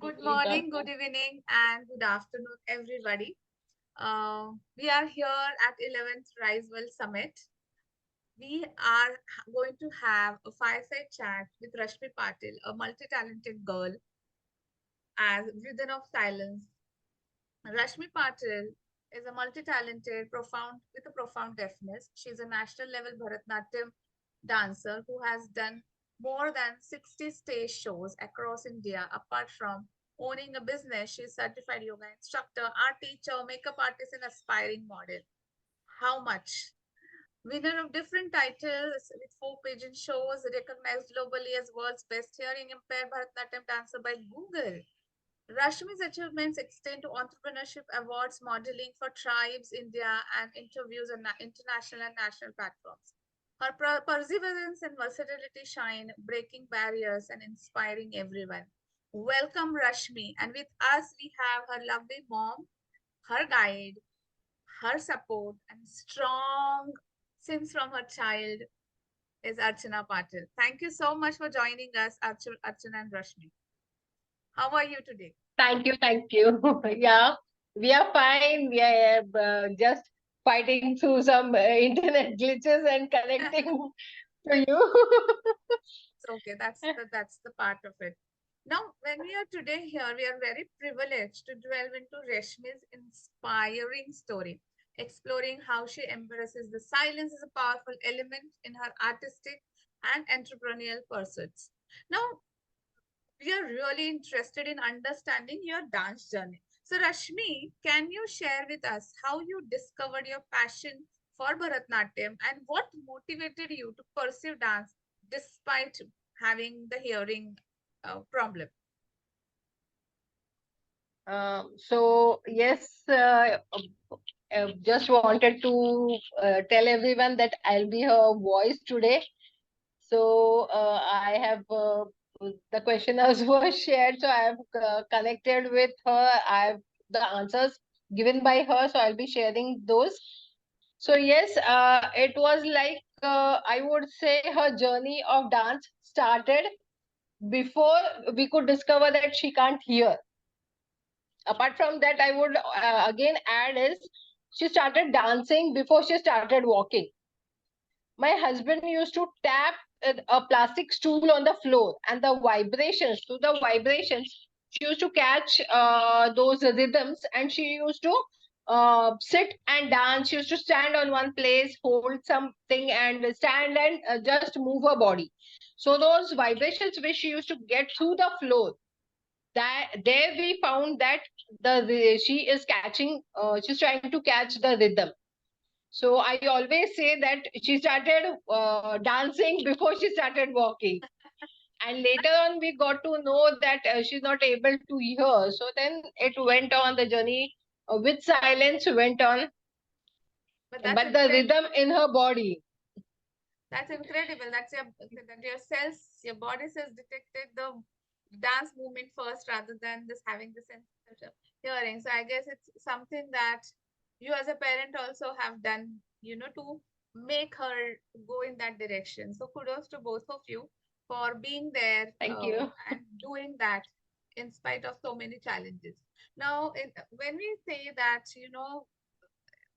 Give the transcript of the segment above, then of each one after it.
Good morning, good evening, and good afternoon, everybody. We are here at 11th Risewell Summit. We are going to have a fireside chat with Rashmi Patil, a multi-talented girl, as Rhythm of Silence. Rashmi Patil is a multi-talented, profound with a profound deafness. She's a national level Bharatanatyam dancer who has done more than 60 stage shows across India. Apart from owning a business, she's certified yoga instructor, art teacher, makeup artist, and aspiring model. How much? Winner of different titles with four pageant shows, recognized globally as world's best hearing impaired Bharatanatyam dancer by Google. Rashmi's achievements extend to entrepreneurship awards, modeling for Tribes India, and interviews on international and national platforms. Her perseverance and versatility shine, breaking barriers and inspiring everyone. Welcome, Rashmi. And with us, we have her lovely mom, her guide, her support, and strong since from her child is Archana Patil. Thank you so much for joining us, Archana and Rashmi. How are you today? Thank you, thank you. Yeah, we are fine. We are just fighting through some internet glitches and connecting to you. It's okay. That's the part of it. Now, when we are today here, we are very privileged to delve into Reshmi's inspiring story, exploring how she embraces the silence as a powerful element in her artistic and entrepreneurial pursuits. Now, we are really interested in understanding your dance journey. So, Rashmi, can you share with us how you discovered your passion for Bharatnatyam and what motivated you to pursue dance despite having the hearing problem? So, yes, just wanted to tell everyone that I'll be her voice today. So, I have the questionnaires were shared, so I have connected with her. I have the answers given by her, so I'll be sharing those. So yes, it was like I would say her journey of dance started before we could discover that she can't hear. Apart from that, I would again add is she started dancing before she started walking. My husband used to tap a plastic stool on the floor, and the vibrations, through the vibrations, she used to catch those rhythms, and she used to sit and dance. She used to stand on one place, hold something, and stand and just move her body. So those vibrations which she used to get through the floor, that there we found that she is catching, she's trying to catch the rhythm. So I always say that she started dancing before she started walking. And later on, we got to know that she's not able to hear. So then it went on, the journey with silence went on, But that's but the incredible. rhythm in her body. That's incredible. That's your cells, your body cells detected the dance movement first rather than just having the sense of hearing. So I guess it's something that you as a parent also have done, to make her go in that direction. So kudos to both of you for being there Thank you. and doing that in spite of so many challenges. Now, when we say that,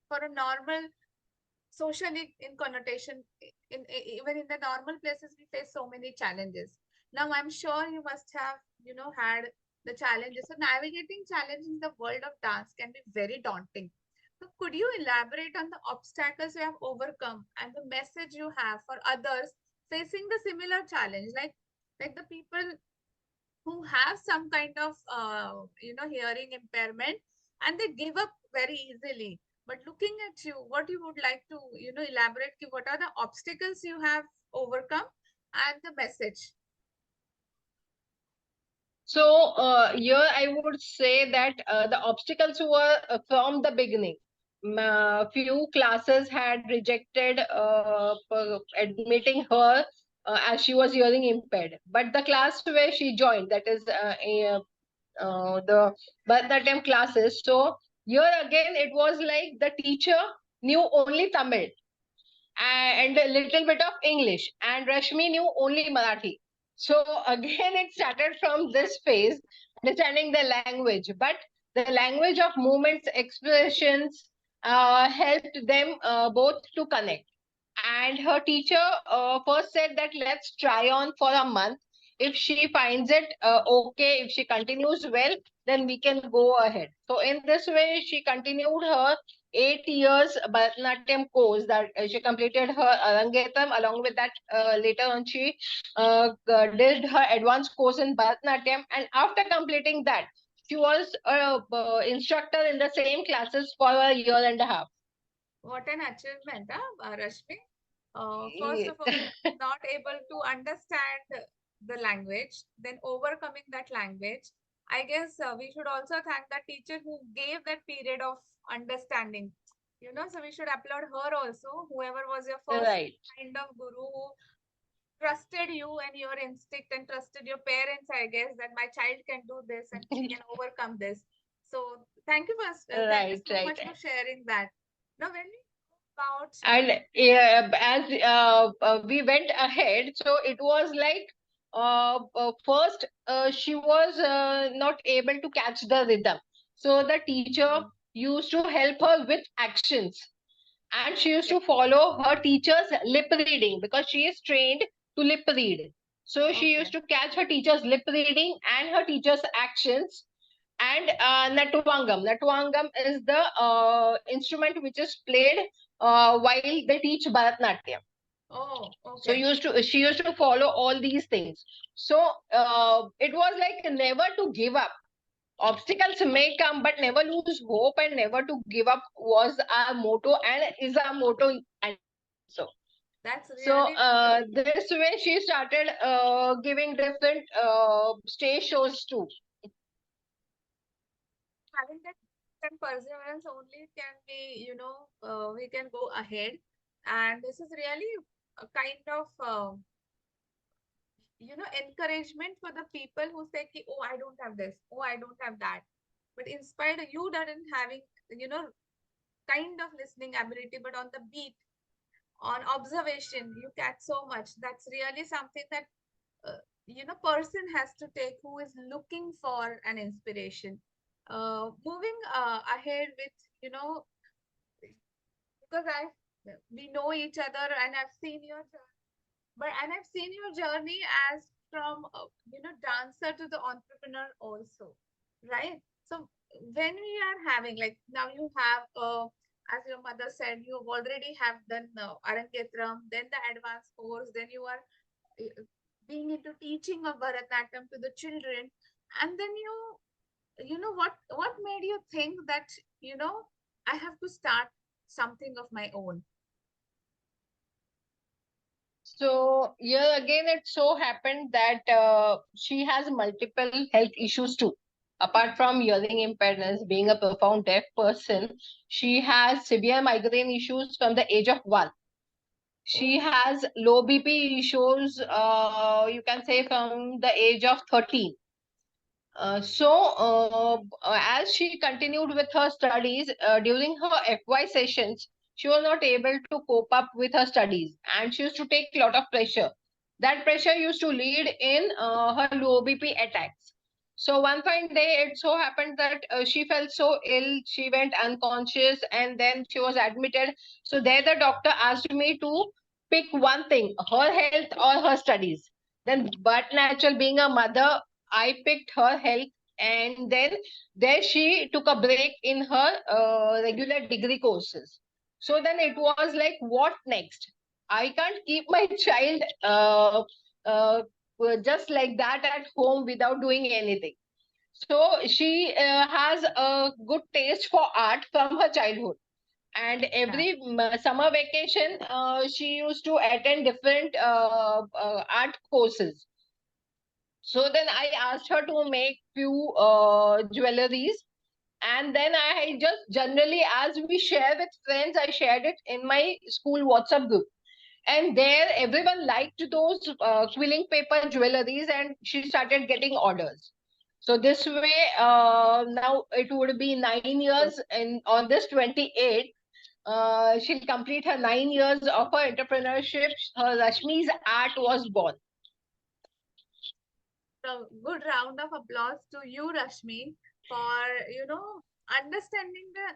for a normal socially in connotation even in the normal places we face so many challenges. Now I'm sure you must have had the challenges. So navigating challenges in the world of dance can be very daunting. So could you elaborate on the obstacles you have overcome and the message you have for others facing the similar challenge, like the people who have some kind of hearing impairment and they give up very easily. But looking at you, what you would like to elaborate, what are the obstacles you have overcome and the message? So here I would say that the obstacles were from the beginning. Few classes had rejected admitting her as she was hearing impaired. But the class where she joined, that is the Bharatanatyam classes. So here again, it was like the teacher knew only Tamil and a little bit of English, and Rashmi knew only Marathi. So again, it started from this phase, understanding the language, but the language of movements, expressions helped them both to connect. And her teacher first said that let's try on for a month. If she finds it okay, if she continues well, then we can go ahead. So in this way, she continued her 8 years Bharatanatyam course that she completed her Arangetam. Along with that, later on she did her advanced course in Bharatanatyam, and after completing that, she was a instructor in the same classes for a year and a half. What an achievement, Rashmi. First of all, not able to understand the language, then overcoming that language. I guess we should also thank the teacher who gave that period of understanding. So we should applaud her also, whoever was your first Right. kind of guru who trusted you and your instinct and trusted your parents, I guess, that my child can do this and she can overcome this. So thank you Right, so right. much for sharing that. Now, when we talk about And as we went ahead, so it was like first she was not able to catch the rhythm. So the teacher used to help her with actions, and she used okay, to follow her teacher's lip reading because she is trained to lip read. So she okay, used to catch her teacher's lip reading and her teacher's actions. And Natwangam. Natwangam is the instrument which is played while they teach Bharatnatyam. oh, So okay, she used to follow all these things. So it was like never to give up. Obstacles may come, but never lose hope and never to give up was our motto and is our motto until now also. that's So really this way she started giving different stage shows too. having that and perseverance only can be, we can go ahead. And this is really a kind of, encouragement for the people who say, ki, oh, I don't have this, oh, I don't have that. But in spite of you doesn't having, you know, kind of listening ability, but on the beat, on observation, you catch so much. That's really something that person has to take who is looking for an inspiration. Moving ahead with because I we know each other and I've seen your journey as from dancer to the entrepreneur also, right? So when we are having like now you have as your mother said you already have done Arangetram, then the advanced course, then you are being into teaching of Bharatanatyam to the children, and then what made you think that I have to start something of my own? So here again, it so happened that she has multiple health issues too. Apart from hearing impairments, being a profound deaf person, she has severe migraine issues from the age of 1. She Oh, has low BP issues, you can say, from the age of 13. As she continued with her studies during her FY sessions, she was not able to cope up with her studies, and she used to take a lot of pressure. That pressure used to lead in her low BP attacks. So one fine day, it so happened that she felt so ill, she went unconscious, and then she was admitted. So there, the doctor asked me to pick one thing: her health or her studies. Then, but natural, being a mother, I picked her health, and then there she took a break in her regular degree courses. So then it was like, what next? I can't keep my child uh, just like that at home without doing anything. So she has a good taste for art from her childhood, and yeah. every summer vacation she used to attend different art courses. So then I asked her to make few jewelries, and then I just generally, as we share with friends, I shared it in my school WhatsApp group. And there, everyone liked those quilling paper jewelries, and she started getting orders. So this way, now it would be 9 years, and on this 28th, she'll complete her 9 years of her entrepreneurship. Her Rashmi's art was born. good round of applause to you, Rashmi, for understanding the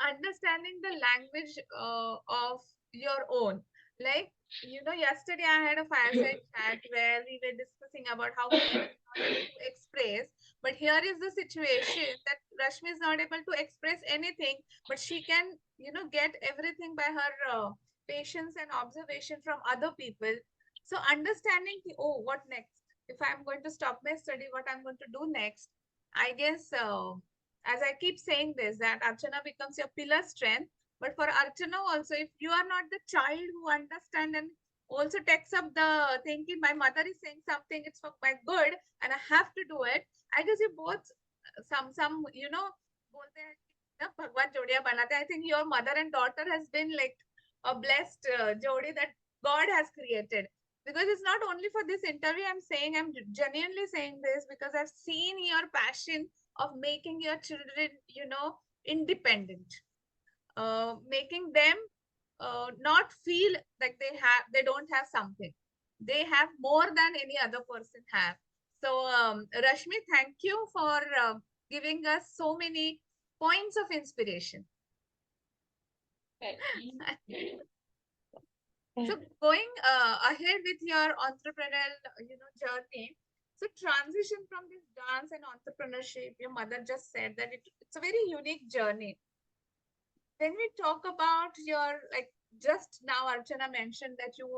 understanding the language of your own. Like, yesterday I had a fireside chat where we were discussing about how men are not able to express. But here is the situation that Rashmi is not able to express anything, but she can, get everything by her patience and observation from other people. So understanding the, oh, what next? If I'm going to stop my study, what I'm going to do next? I guess, as I keep saying this, that Archana becomes your pillar strength. But for Archana also, if you are not the child who understand and also takes up the thinking, my mother is saying something, it's for my good, and I have to do it. I guess you both, बोलते हैं ना भगवान जोड़ियां बनाते हैं. I think your mother and daughter has been like a blessed jodi that God has created. Because it's not only for this interview, I'm genuinely saying this because I've seen your passion of making your children, independent, making them not feel like they don't have something. They have more than any other person have. So, Rashmi, thank you for giving us so many points of inspiration. So going ahead with your entrepreneurial, journey. So transition from this dance and entrepreneurship, your mother just said that it's a very unique journey. When we talk about your, like, just now Archana mentioned that you,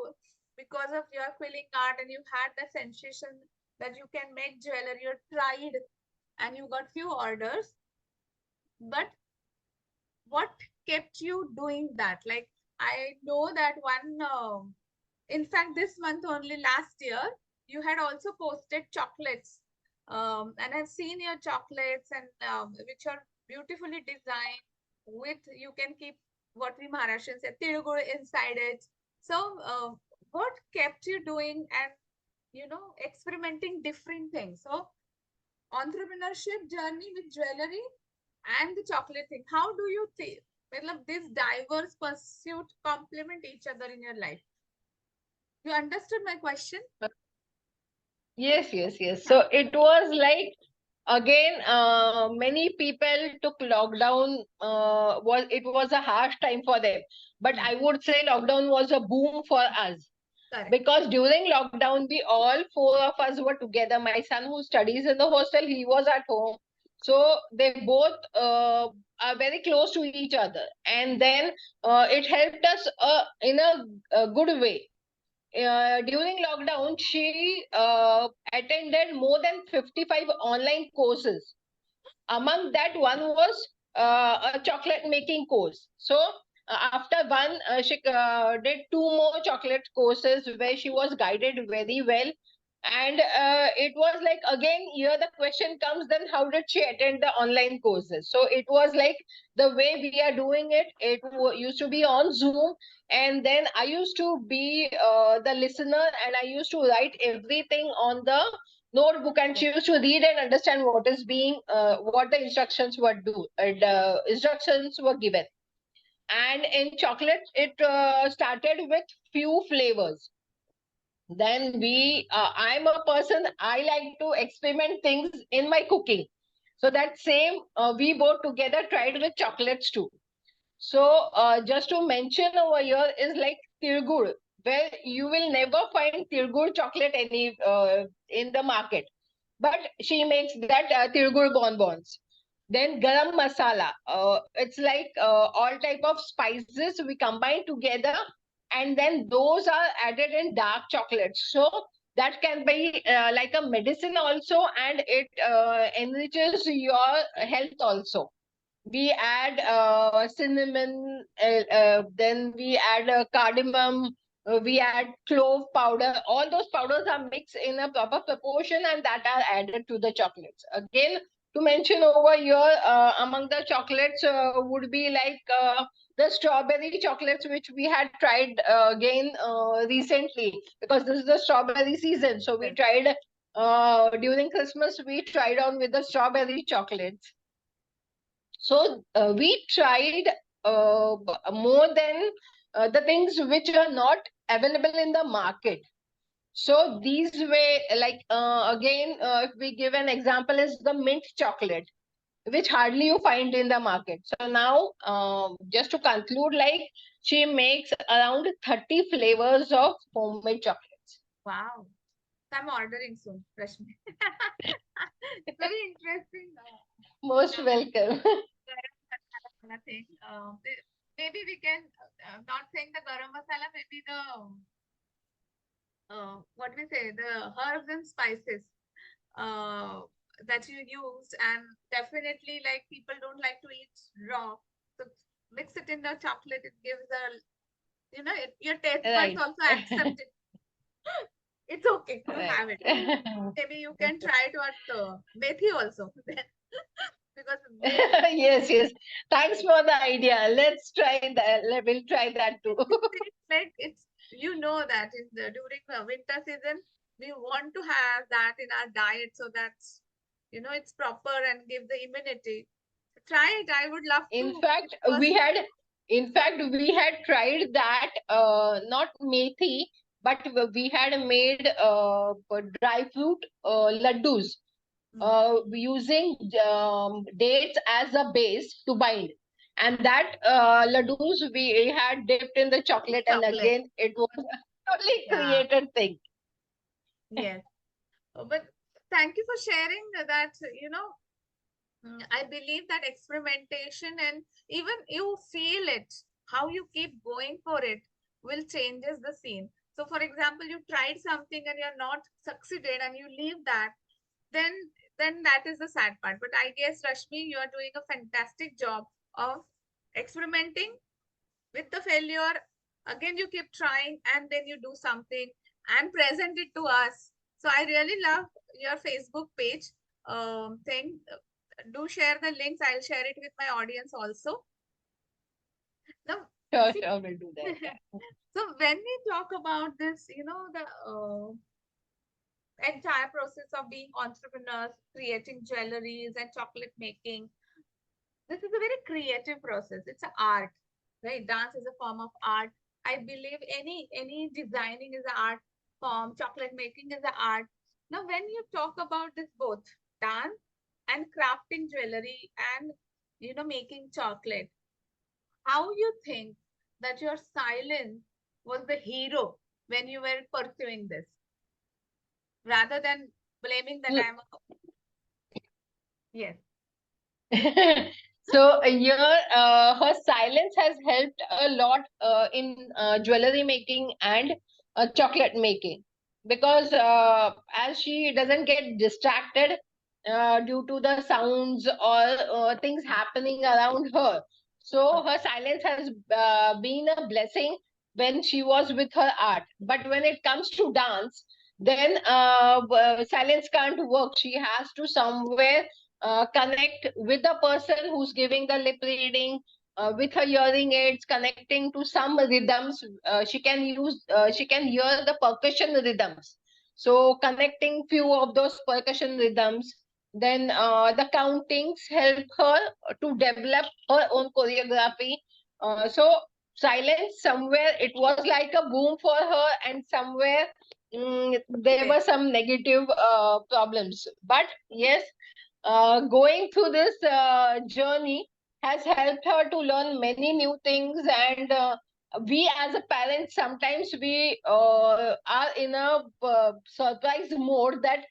because of your quilling art and you had the sensation that you can make jewelry, you tried and you got few orders. But what kept you doing that? Like, I know that one, in fact, this month only last year, you had also posted chocolates. And I've seen your chocolates and which are beautifully designed with, you can keep what we Maharashtrians say, Tirugur inside it. So, what kept you doing and, experimenting different things? So, entrepreneurship journey with jewelry and the chocolate thing. How do you think this diverse pursuit complement each other in your life? You understood my question? Yes, yes, yes. So it was like again, many people took lockdown. Was a harsh time for them, but I would say lockdown was a boom for us. Correct. Because during lockdown, we all four of us were together. My son, who studies in the hostel, he was at home. So they both are very close to each other. And then it helped us in a good way. During lockdown, she attended more than 55 online courses. Among that, one was a chocolate making course. So after one, she did two more chocolate courses where she was guided very well. And it was like, again, here the question comes, then how did she attend the online courses? So it was like the way we are doing it, used to be on Zoom. And then I used to be the listener, and I used to write everything on the notebook, and she used to read and understand what the instructions were instructions were given. And in chocolate, it started with few flavors. Then I'm a person, I like to experiment things in my cooking. So that same, we both together tried with chocolates too. So just to mention over here is like Tirgur, where you will never find Tirgur chocolate in the market. But she makes that Tirgur bonbons. Then garam masala. It's like all type of spices we combine together, and then those are added in dark chocolate. So that can be like a medicine also, and it enriches your health also. We add cinnamon, then we add cardamom, we add clove powder. All those powders are mixed in a proper proportion and that are added to the chocolates. Again, to mention over here, among the chocolates would be like the strawberry chocolates, which we had tried again recently, because this is the strawberry season. So we tried during Christmas, we tried on with the strawberry chocolates. So we tried more than the things which are not available in the market. So these way, like again, if we give an example, is the mint chocolate, which hardly you find in the market. So now, just to conclude, like she makes around 30 flavors of homemade chocolates. Wow. So I'm ordering soon, Rashmi. It's very interesting. Most The welcome. garam masala thing. Maybe we can, not saying the garam masala, maybe the, what we say, the herbs and spices uh, that you used, and definitely like people don't like to eat raw. So mix it in the chocolate. It gives a, your taste buds Right. also accept it. It's okay to Right. have it. Maybe you can try it with methi also. Because methi, Yes, yes. Thanks for the idea. Let's try that. We'll try that too. it's like it's, that in the during the winter season we want to have that in our diet, so that's, it's proper and give the immunity. Try it. I would love In to fact, first. we had tried that, not methi, but we had made dry fruit laddus, Mm, using dates as a base to bind. And that laddus we had dipped in the chocolate, and chocolate. again it was a totally Yeah. created thing. Yes. But thank you for sharing that. I believe that experimentation, and even you feel it, how you keep going for it will changes the scene. So for example, you tried something and you're not succeeded and you leave that, then that is the sad part. But I guess Rashmi, you are doing a fantastic job of experimenting with the failure. Again, you keep trying and then you do something and present it to us. So I really love your Facebook page thing. Do share the links. I'll share it with my audience also. Now, Sure, see, sure, we'll do that. so when we talk about this, the entire process of being entrepreneurs, creating jewelries and chocolate making, this is a very creative process. It's an art, right? Dance is a form of art. I believe any designing is an art form. Chocolate making is an art. Now, when you talk about this both dance and crafting jewelry and making chocolate, how you think that your silence was the hero when you were pursuing this, rather than blaming that I'm a, yes, So here, her silence has helped a lot in jewelry making and chocolate making, because as she doesn't get distracted due to the sounds or things happening around her, so her silence has been a blessing when she was with her art. But when it comes to dance, then silence can't work. She has to somewhere connect with the person who's giving the lip reading, with her hearing aids, connecting to some rhythms. She can hear the percussion rhythms, so connecting few of those percussion rhythms. Then the countings help her to develop her own choreography. So silence, somewhere it was like a boom for her, and somewhere there yes, were some negative problems. But yes, going through this journey has helped her to learn many new things. And we as a parent, sometimes we are in a surprise mode that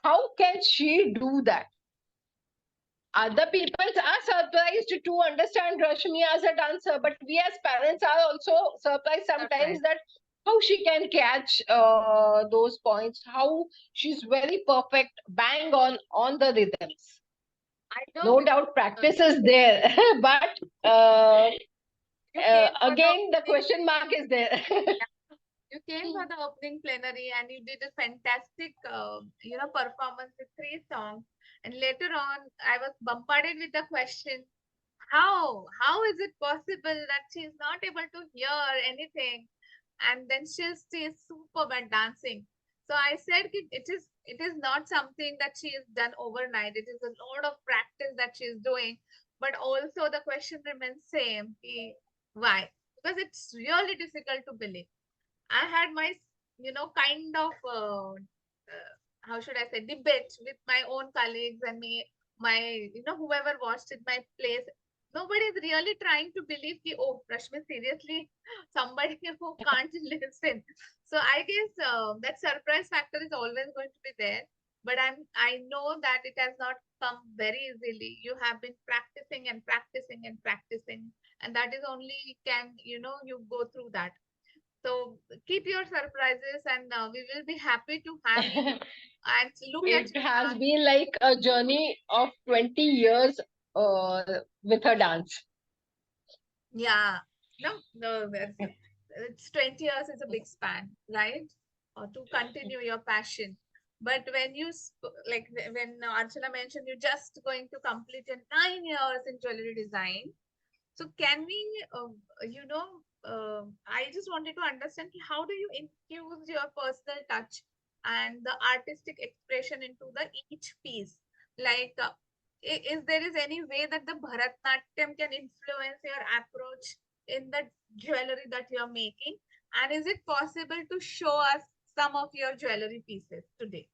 how can she do that. Other people are surprised to understand Rashmi as a dancer, but we as parents are also surprised sometimes surprise. that how she can catch those points, how she's very perfect, bang on the rhythms. I know No because doubt practice is there, but you came for the again the opening. question mark is there. You came for the opening plenary and you did a fantastic, performance with three songs. And later on, I was bombarded with the question, how is it possible that she is not able to hear anything? And then she is superb at dancing. So I said it is not something that she has done overnight. It is a lot of practice that she is doing. But also the question remains same. Why? Because it's really difficult to believe. I had my kind of how should I say, debate with my own colleagues and me, my, whoever watched in my place. Nobody is really trying to believe ki, oh, Rashmi, seriously, somebody who can't listen. So I guess that surprise factor is always going to be there. But I know that it has not come very easily. You have been practicing and practicing and practicing, and that is only can, you go through that. So keep your surprises, and we will be happy to have you and look at It your has dance. been like a journey of 20 years with her dance. Yeah, no, it's 20 years is a big span, right? To continue your passion. But when like when Archana mentioned, you're just going to complete your 9 years in jewelry design. So can we, I just wanted to understand how do you infuse your personal touch and the artistic expression into the each piece? Like, is there is any way that the Bharatnatyam can influence your approach in the jewelry that you're making? And is it possible to show us some of your jewelry pieces today?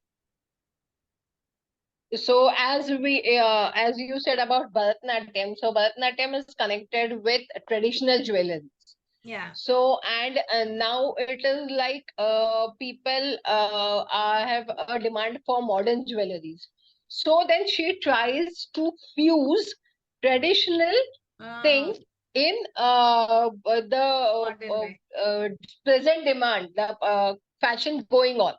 So as you said about Bharatnatyam, so Bharatnatyam is connected with traditional jewelry. Yeah. So and now it is like people have a demand for modern jewelries. So then she tries to fuse traditional Uh, things in the modern way. present demand, the fashion going on.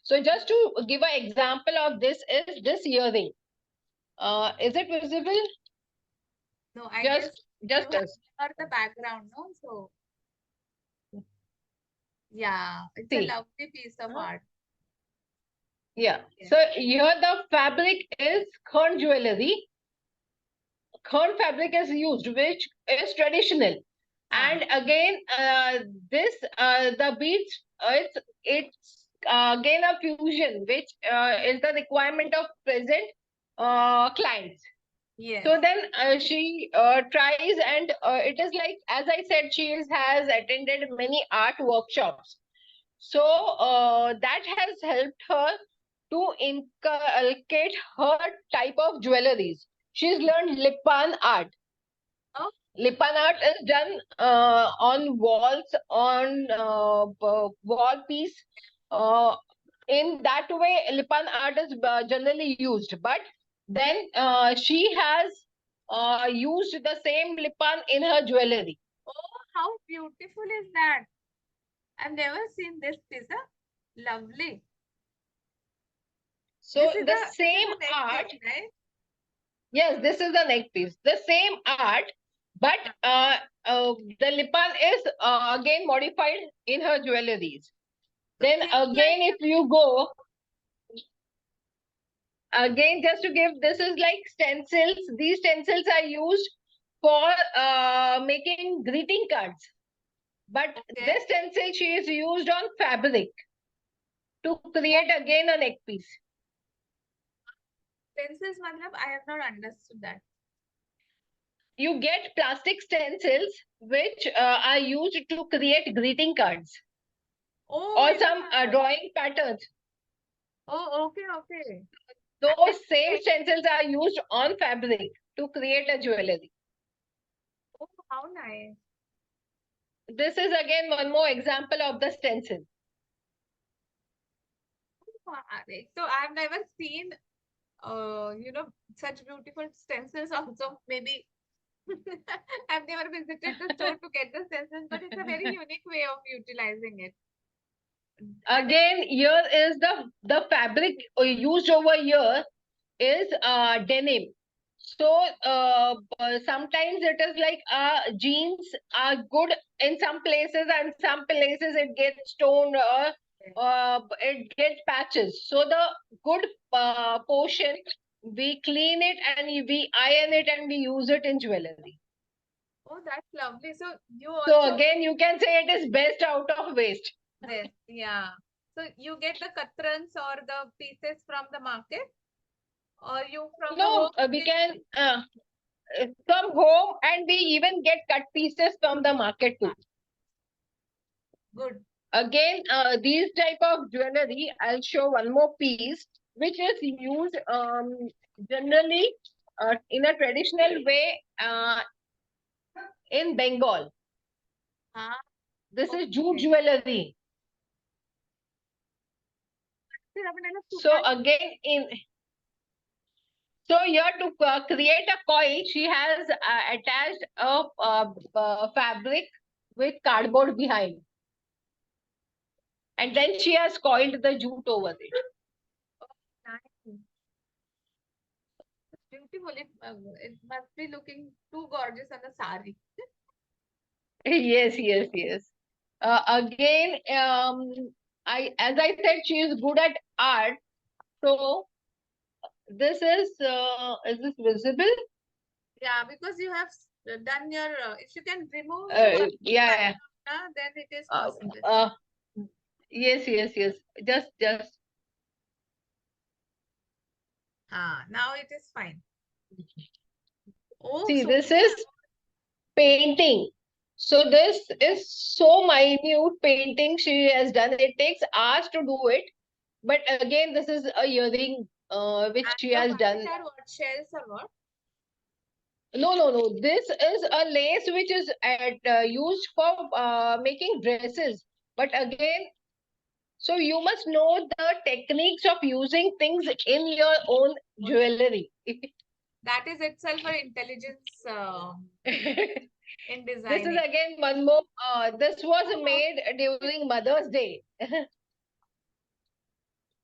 So just to give an example of this is this earring. Is it visible? No, I guess you Just have as heard the background, no? So yeah, it's a see. lovely piece of art. Yeah. Yes. So here the fabric is khon jewelry. Khon fabric is used, which is traditional. Ah, And again, this the beads, it's again a fusion, which is the requirement of present clients. yes. So then she tries, and it is like, as I said, has attended many art workshops. So that has helped her to inculcate her type of jewelries. She's learned Lipan art. Oh, Lipan art is done on walls, on wall piece. Uh, in that way, Lipan art is generally used. But then she has used the same Lipan in her jewelry. oh, how beautiful is that? I've never seen this piece. Huh? Lovely. So the This is same a neck art, piece, right? yes, this is the neck piece. The same art, but Ah, the Lipan is again modified in her jewelries. so Then things like again, if you go again, just to give, this is like stencils. These stencils are used for making greeting cards. But okay, this stencil she is used on fabric to oh, create again a neck piece. pencils, matlab, I have not understood that. You get plastic stencils which are used to create greeting cards Oh, or some yeah. drawing patterns. Oh, okay, okay. I Those same get. stencils are used on fabric to create a jewelry. Oh, how nice. This is again one more example of the stencil. Oh, so I've never seen, such beautiful stencils also. Maybe I've never visited the store to get the stencils, but it's a very unique way of utilizing it. I think, Again, here is the fabric used over here is denim. So sometimes it is like jeans are good in some places, and some places it gets torn or it gets patches. So the good portion, we clean it and we iron it and we use it in jewelry. oh, that's lovely. So you So also again, you can say it is best out of waste. this, yeah. So you get the katrans or the pieces from the market, or you from the home No, you we get can come home and we even get cut pieces from the market too. good. Again, these type of jewelry, I'll show one more piece, which is used generally in a traditional way in Bengal. Ah, This is jute okay. jewelry. फिर अपन ऐसा So सुना नहीं. again, in so here to create a coil, she has attached a fabric with cardboard behind, and then she has coiled the jute over it. Nice. It's beautiful. It must be looking too gorgeous on a sari. Yes, yes, yes. Again, I as I said, she is good at art. So is this visible? Yeah, because you have done your. If you can remove the Yeah, yeah. background, then it is Uh, possible. uh, yes, yes, yes. Just Now it is fine. Oh, see. so This is painting. So this is so minute painting she has done. It takes hours to do it. But again, this is a earring which and she the has white done. are what shells or what? No, no, no. This is a lace which is used for making dresses. But again, so you must know the techniques of using things in your own jewelry. That is itself an intelligence This in is designing. again one more. This was made during Mother's Day.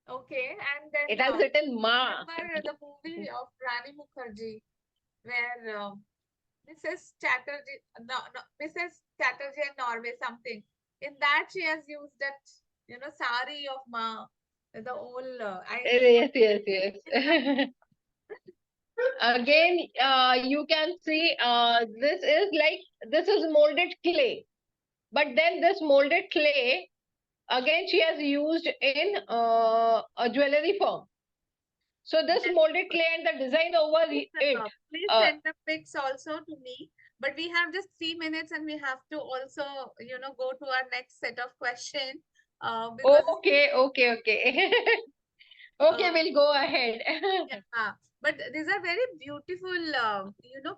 Okay, and then It has written Ma. remember the movie of Rani Mukherjee where Mrs. Chatterjee, no, Mrs. Chatterjee and Norway something. In that she has used that, sari of Ma, the whole. I Yes, yes, forgot. yes. Again, you can see this is molded clay. But then this molded clay, again, she has used in a jewelry form. So this Very molded good. clay and the design over it. Please Uh, send the pics also to me. But we have just 3 minutes and we have to also, go to our next set of questions. Because okay, okay, okay. Okay, uh, we'll go ahead. yeah, but these are very beautiful,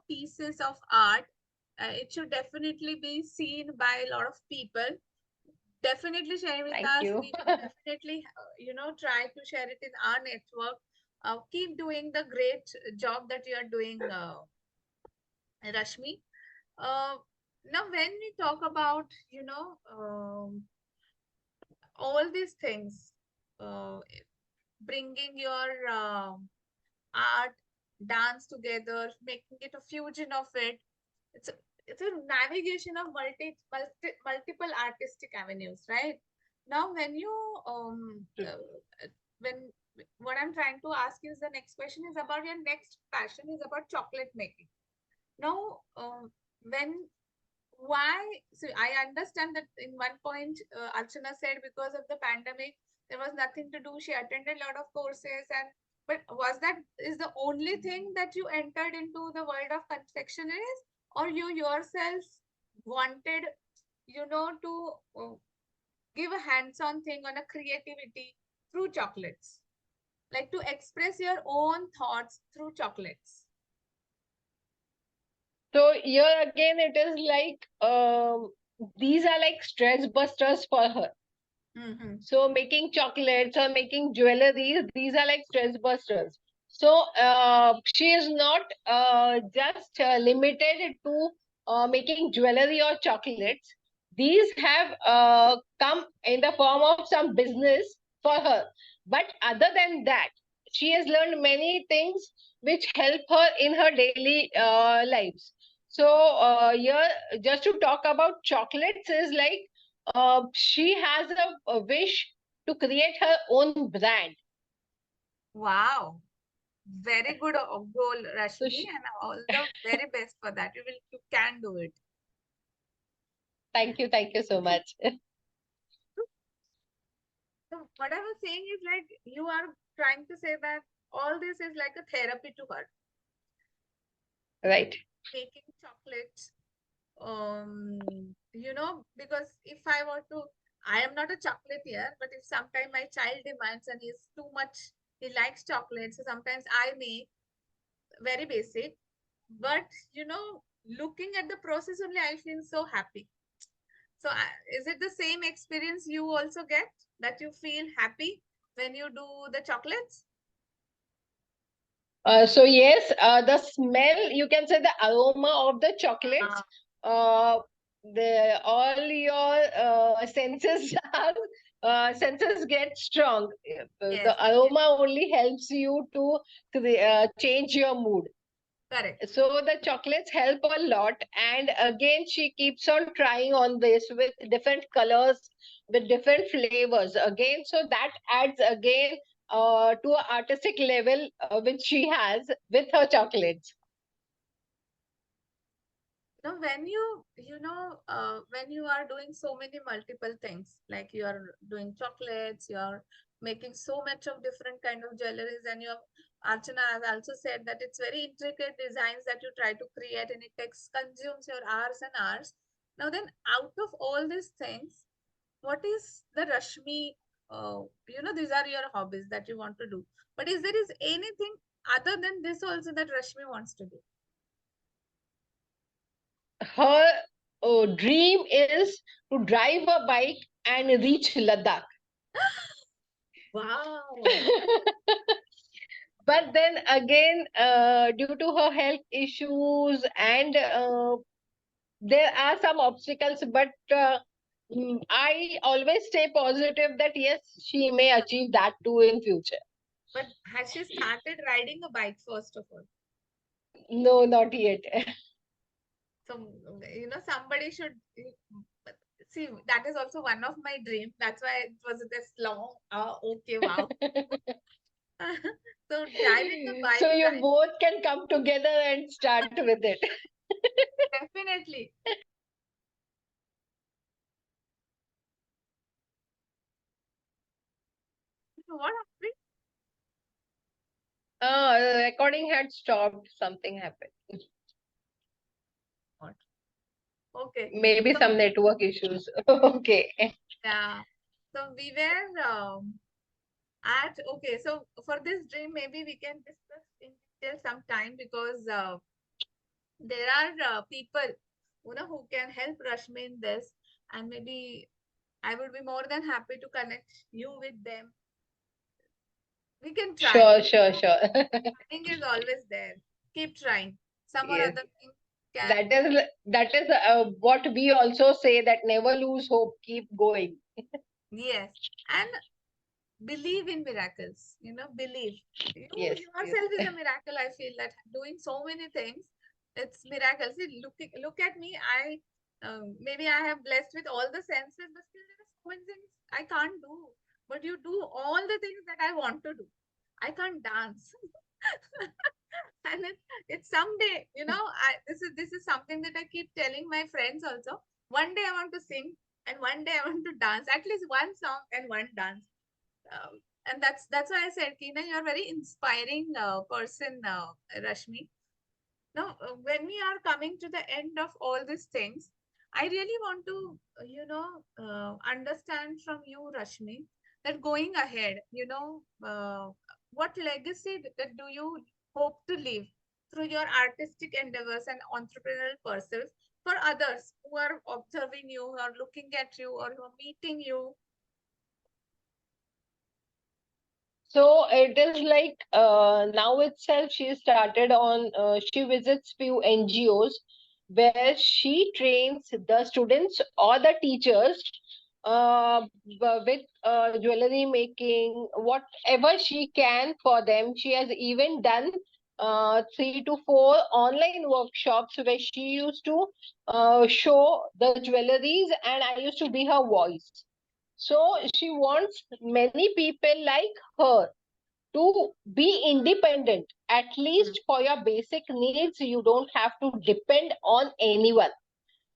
pieces of art. It should definitely be seen by a lot of people. Definitely share with Thank us. you. We will definitely, try to share it in our network. Keep doing the great job that you are doing, Rashmi. Uh, Now, when we talk about, all these things, uh, bringing your art, dance together, making it a fusion of it, it's a, it's a navigation of multiple artistic avenues, right? Now, when what I'm trying to ask is the next question is about your next passion is about chocolate making. Now, when why so I understand that in one point Archana said because of the pandemic there was nothing to do. She attended a lot of courses and but was that is the only thing that you entered into the world of confectionaries or you yourself wanted to give a hands-on thing on a creativity through chocolates, like to express your own thoughts through chocolates. So here again, it is like these are like stress busters for her. Mm-hmm. So making chocolates or making jewelry, these are like stress busters. So she is not just limited to making jewelry or chocolates. These have come in the form of some business for her. But other than that, she has learned many things which help her in her daily lives. So here, just to talk about chocolates is like she has a wish to create her own brand. Wow. Very good goal, So Rashmi, and all the very best for that. You can do it. thank you so much. So what I was saying is like you are trying to say that all this is like a therapy to her. Right. Making chocolates, because if I were to I am not a chocolatier, but if sometime my child demands and he's too much, he likes chocolate, so sometimes I make very basic. But looking at the process only, I feel so happy. So, is it the same experience you also get, that you feel happy when you do the chocolates? So yes, the smell, you can say the aroma of the chocolates, Ah, uh, the all your senses are senses get strong. The yes, yes, aroma only helps you to change your mood. correct. So the chocolates help a lot, and again she keeps on trying on this with different colors, with different flavors again, so that adds again to a artistic level which she has with her chocolates. When you are doing so many multiple things, like you are doing chocolates, you are making so much of different kind of jewelries, and your Archana has also said that it's very intricate designs that you try to create, and it takes consumes your hours and hours. Now then, out of all these things, what is the Rashmi? These are your hobbies that you want to do. But is anything other than this also that Rashmi wants to do? Her dream is to drive a bike and reach Ladakh. Wow. But then again, due to her health issues and there are some obstacles, but I always stay positive that yes, she may achieve that too in future. But has she started riding a bike first of all? No, not yet. So, somebody should see. That is also one of my dreams. That's why it was this long. Okay, wow. So driving a So bike, you right? both can come together and start with it. Definitely. What happened? Recording had stopped. Something happened. What? Okay. Maybe So some network issues. Okay. yeah. So we were at okay. So for this dream, maybe we can discuss in detail sometime, because there are people who can help Rashmi in this, and maybe I would be more than happy to connect you with them. We can try. Sure, sure, sure. Trying is always there. Keep trying. Some or Yes. other thing can. That is what we also say, that never lose hope, keep going. Yes. And believe in miracles. Believe. You Yes, yes. yourself is a miracle. I feel that doing so many things, it's miracle. See, look at me. Maybe I have blessed with all the senses, but still there are so many things I can't do. But you do all the things that I want to do. I can't dance. And it's someday, this is something that I keep telling my friends also. One day I want to sing, and one day I want to dance, at least one song and one dance. And that's why I said, Kina, you're a very inspiring person, Rashmi. Now, when we are coming to the end of all these things, I really want to, understand from you, Rashmi, that going ahead, what legacy that do you hope to leave through your artistic endeavors and entrepreneurial pursuits for others who are observing you, who are looking at you, or who are meeting you? So it is like now itself she started on, she visits few NGOs where she trains the students or the teachers with jewelry making, whatever she can for them. She has even done 3 to 4 online workshops where she used to show the jewelries, and I used to be her voice. So she wants many people like her to be independent. At Hmm. least for your basic needs, you don't have to depend on anyone.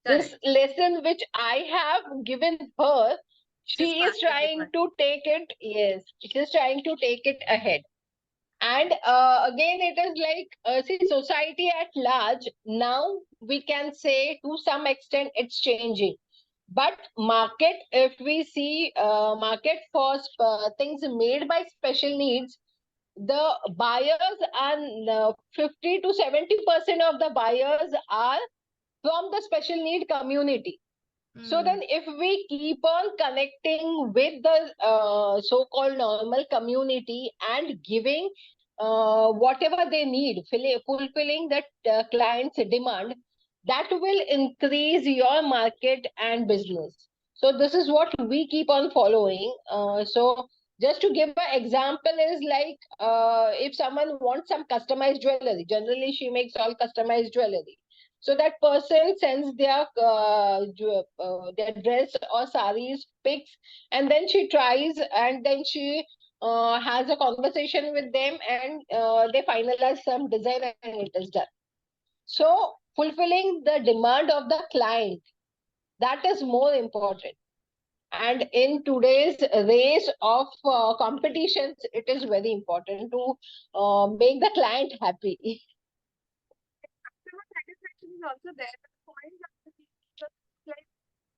This Correct. lesson which I have given her, She's she is passing it on. trying to take it, yes, she's trying to take it ahead. And again, it is like, see, society at large, now we can say to some extent it's changing. But market, if we see market for things made by special needs, the buyers are 50 to 70% of the buyers are from the special need community. So Hmm. then, if we keep on connecting with the so-called normal community and giving whatever they need, fulfilling that client's demand, that will increase your market and business. So this is what we keep on following. So just to give an example is like if someone wants some customized jewelry, generally she makes all customized jewelry. So that person sends their dress or saris pics, and then she tries, and then she has a conversation with them, and they finalize some design, and it is done. So fulfilling the demand of the client, that is more important. And in today's race of competitions, it is very important to make the client happy. Customer satisfaction is also there. But the point of the thing is like,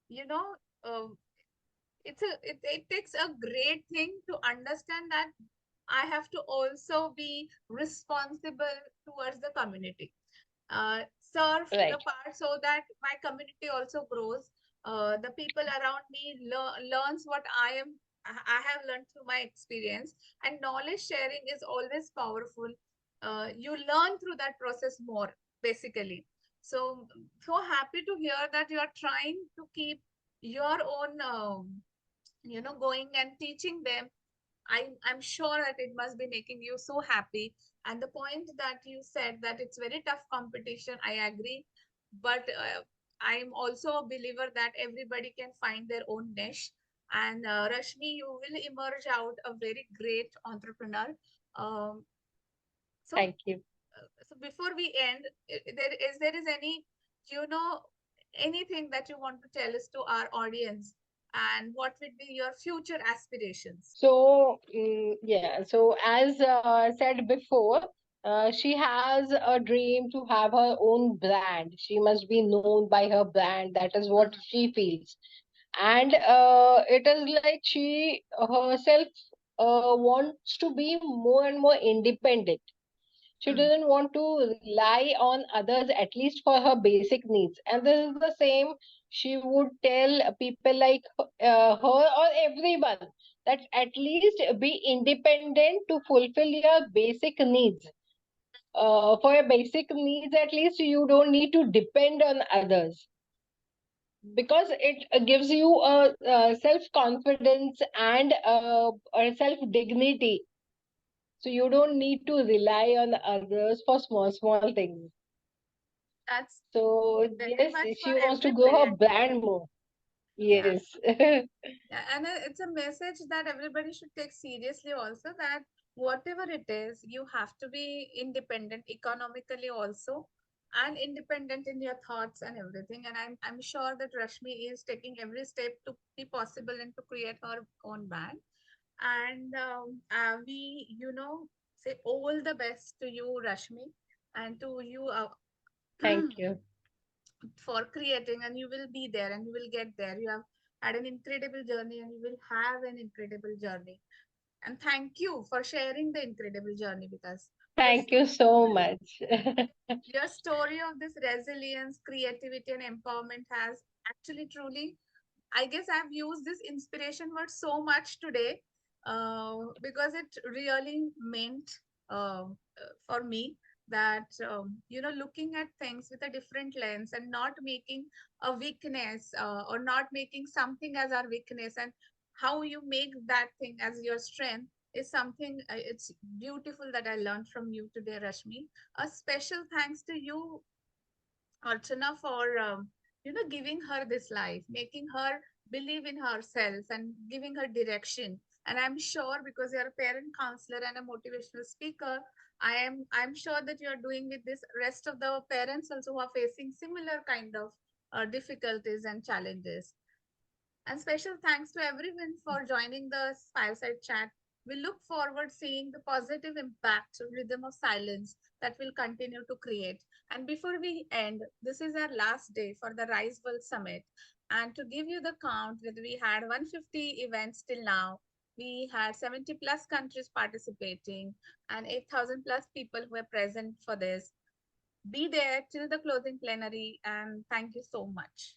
you know, uh, it takes a great thing to understand that I have to also be responsible towards the community. Serve the Right. part so that my community also grows. The people around me learns what I have learned through my experience, and knowledge sharing is always powerful. You learn through that process more, basically. So so happy to hear that you are trying to keep your own going and teaching them. I'm sure that it must be making you so happy. And the point that you said that it's very tough competition, I agree. But I'm also a believer that everybody can find their own niche. And Rashmi, you will emerge out a very great entrepreneur. Um, so, Thank you. so before we end, there is any, you know, anything that you want to tell us to our audience, and what would be your future aspirations? So, yeah, so as said before, she has a dream to have her own brand. She must be known by her brand. That is what Mhm. she feels. And it is like she herself wants to be more and more independent. She Mm. doesn't want to rely on others, at least for her basic needs. And this is the same she would tell people like her or everyone, that at least be independent to fulfill your basic needs. For your basic needs, at least you don't need to depend on others, because it gives you a self confidence and a self dignity. So you don't need to rely on others for small things. That's So very yes, much for she wants to everybody, grow I her think. brand more. Yeah. Yes. Yeah, and it's a message that everybody should take seriously also, that whatever it is, you have to be independent economically also, and independent in your thoughts and everything. And I'm sure that Rashmi is taking every step to be possible and to create her own band. And we, say all the best to you, Rashmi, and to you Thank you. for creating, and you will be there and you will get there. You have had an incredible journey and you will have an incredible journey. And thank you for sharing the incredible journey with us. Your Thank you so much. your story of this resilience, creativity, and empowerment has actually truly, I guess I've used this inspiration word so much today, because it really meant for me that, looking at things with a different lens and not making a weakness, or not making something as our weakness, and how you make that thing as your strength is something, it's beautiful that I learned from you today, Rashmi. A special thanks to you, Archana, for giving her this life, making her believe in herself and giving her direction. And I'm sure, because you're a parent counselor and a motivational speaker, I'm sure that you're doing with this rest of the parents also who are facing similar kind of difficulties and challenges. And special thanks to everyone for joining the Fireside chat. We look forward seeing the positive impact rhythm of silence that will continue to create. And before we end, this is our last day for the Rise World Summit. And to give you the count, whether we had 150 events till now, we had 70 plus countries participating and 8,000 plus people who were present for this. Be there till the closing plenary, and thank you so much.